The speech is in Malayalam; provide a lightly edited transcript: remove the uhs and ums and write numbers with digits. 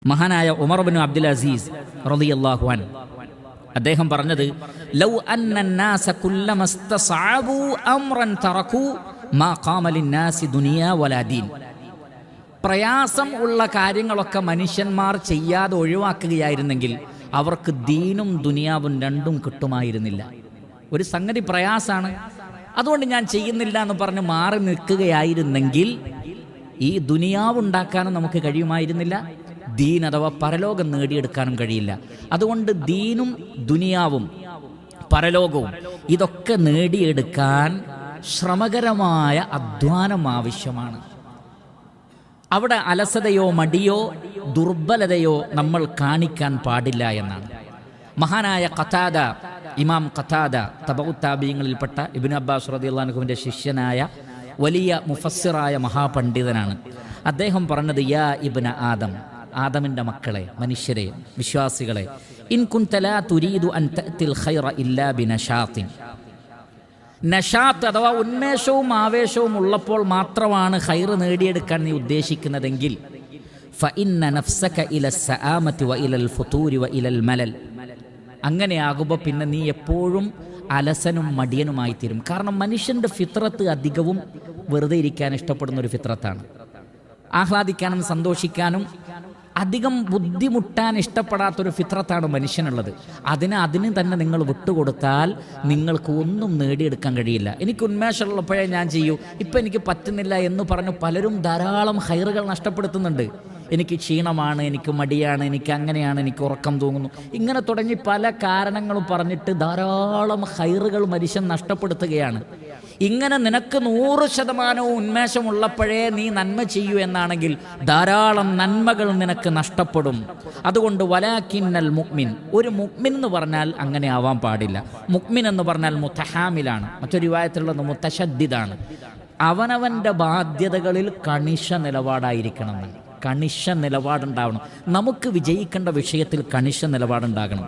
മഹാനായ ഉമർ ഇബ്നു അബ്ദുൽ അസീസ് റളിയല്ലാഹു അൻഹു അദ്ദേഹം പറഞ്ഞത്, ലൗ അന്നന്നാസ കുല്ലമസ്തസഅബു അംറൻ തറകൂ മാ ഖാമ ലിന്നാസി ദുനിയ വലാ ദീൻ. പ്രയാസം ഉള്ള കാര്യങ്ങളൊക്കെ മനുഷ്യന്മാർ ചെയ്യാതെ ഒഴിവാക്കുകയായിരുന്നെങ്കിൽ അവർക്ക് ദീനും ദുനിയാവും രണ്ടും കിട്ടുമായിരുന്നില്ല. ഒരു സംഗതി പ്രയാസാണ്, അതുകൊണ്ട് ഞാൻ ചെയ്യുന്നില്ല എന്ന് പറഞ്ഞ് മാറി നിൽക്കുകയായിരുന്നെങ്കിൽ ഈ ദുനിയാവുണ്ടാക്കാനും നമുക്ക് കഴിയുമായിരുന്നില്ല, ദീൻ അഥവാ പരലോകം നേടിയെടുക്കാനും കഴിയില്ല. അതുകൊണ്ട് ദീനും ദുനിയാവും പരലോകവും ഇതൊക്കെ നേടിയെടുക്കാൻ ശ്രമകരമായ അധ്വാനം ആവശ്യമാണ്. അവിടെ അലസതയോ മടിയോ ദുർബലതയോ നമ്മൾ കാണിക്കാൻ പാടില്ല എന്നാണ്. മഹാനായ ഖതാദ, ഇമാം ഖതാദ തബഉ താബിഈങ്ങളിൽപ്പെട്ട ഇബ്നു അബ്ബാസ് റളിയല്ലാഹു അൻഹുവിൻ്റെ ശിഷ്യനായ വലിയ മുഫസ്സിറായ മഹാപണ്ഡിതനാണ്. അദ്ദേഹം പറഞ്ഞത്, യാ ഇബ്ന ആദം, ആദമിൻ്റെ മക്കളെ, മനുഷ്യരെ, വിശ്വാസികളെ, ഇൻ കുൻത ലാ തുരീദു അൻ തഅതിൽ ഖൈറ ഇല്ലാ ബിനശാത്തിൻ. നശാത്ത് അഥവാ ഉന്മേഷവും ആവേശവും ഉള്ളപ്പോൾ മാത്രമാണ് ഖൈർ നേടിയെടുക്കാൻ നീ ഉദ്ദേശിക്കുന്നതെങ്കിൽ ഫഇന്ന നഫ്സക ഇല സആമതി വ ഇലൽ ഫുതൂരി വ ഇലൽ മലൽ. അങ്ങനെയാകുമ്പോൾ പിന്നെ നീ എപ്പോഴും അലസനും മടിയനുമായി തീരും. കാരണം മനുഷ്യൻ്റെ ഫിത്രത്ത് അധികവും വെറുതെ ഇരിക്കാൻ ഇഷ്ടപ്പെടുന്ന ഒരു ഫിത്രത്താണ്. ആഹ്ലാദിക്കാനും സന്തോഷിക്കാനും അധികം ബുദ്ധിമുട്ടാൻ ഇഷ്ടപ്പെടാത്തൊരു ഫിത്രത്താണ് മനുഷ്യനുള്ളത്. അതിന് തന്നെ നിങ്ങൾ വിട്ടുകൊടുത്താൽ നിങ്ങൾക്ക് ഒന്നും നേടിയെടുക്കാൻ കഴിയില്ല. എനിക്ക് ഉന്മേഷമുള്ളപ്പോഴേ ഞാൻ ചെയ്യൂ, ഇപ്പം എനിക്ക് പറ്റുന്നില്ല എന്ന് പറഞ്ഞു പലരും ധാരാളം ഹൈറുകൾ നഷ്ടപ്പെടുത്തുന്നുണ്ട്. എനിക്ക് ക്ഷീണമാണ്, എനിക്ക് മടിയാണ്, എനിക്ക് അങ്ങനെയാണ്, എനിക്ക് ഉറക്കം തൂങ്ങുന്നു, ഇങ്ങനെ തുടങ്ങി പല കാരണങ്ങളും പറഞ്ഞിട്ട് ധാരാളം ഹൈറുകൾ മനുഷ്യൻ നഷ്ടപ്പെടുത്തുകയാണ്. ഇങ്ങനെ നിനക്ക് 100% ഉന്മേഷമുള്ളപ്പോഴേ നീ നന്മ ചെയ്യൂ എന്നാണെങ്കിൽ ധാരാളം നന്മകൾ നിനക്ക് നഷ്ടപ്പെടും. അതുകൊണ്ട് വലാകിന്നൽ മുഅ്മിൻ, ഒരു മുഅ്മിൻ എന്ന് പറഞ്ഞാൽ അങ്ങനെ ആവാൻ പാടില്ല. മുഅ്മിൻ എന്ന് പറഞ്ഞാൽ മുതഹാമിലാണ്, മറ്റൊരു റിവായത്തിലുള്ളത് മുതശദ്ദിദാണ്. അവനവൻ്റെ ബാധ്യതകളിൽ കണിശ നിലപാടായിരിക്കണം. കണിശ നിലപാടുണ്ടാവണം. നമുക്ക് വിജയിക്കേണ്ട വിഷയത്തിൽ കണിശ നിലപാടുണ്ടാകണം.